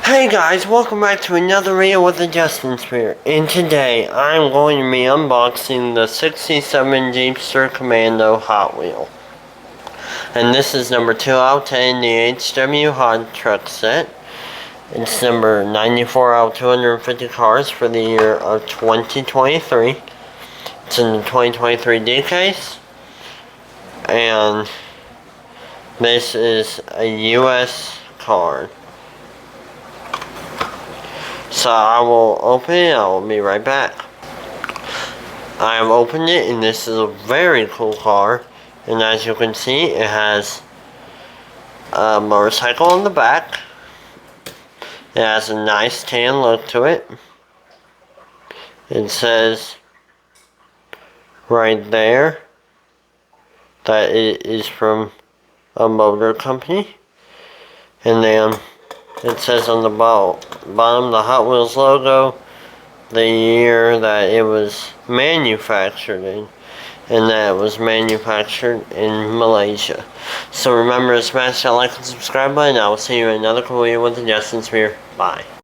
Hey guys, welcome back to another video with the Justin Spirit. And today I'm going to be unboxing the 67 Jeepster Commando Hot Wheel. And this is number 2 out of 10 in the HW Hot Truck set. It's number 94 out of 250 cars for the year of 2023. It's in the 2023 D case. And this is a US card. So I will open it, I will be right back. I have opened it, and this is a very cool car. And as you can see, it has a motorcycle on the back. It has a nice tan look to it. It says right there that it is from a motor company. And then it says on the bottom the Hot Wheels logo, the year that it was manufactured in, and that it was manufactured in Malaysia. So remember to smash that like and subscribe button. I will see you in another cool video with the Justin Sphere. Bye.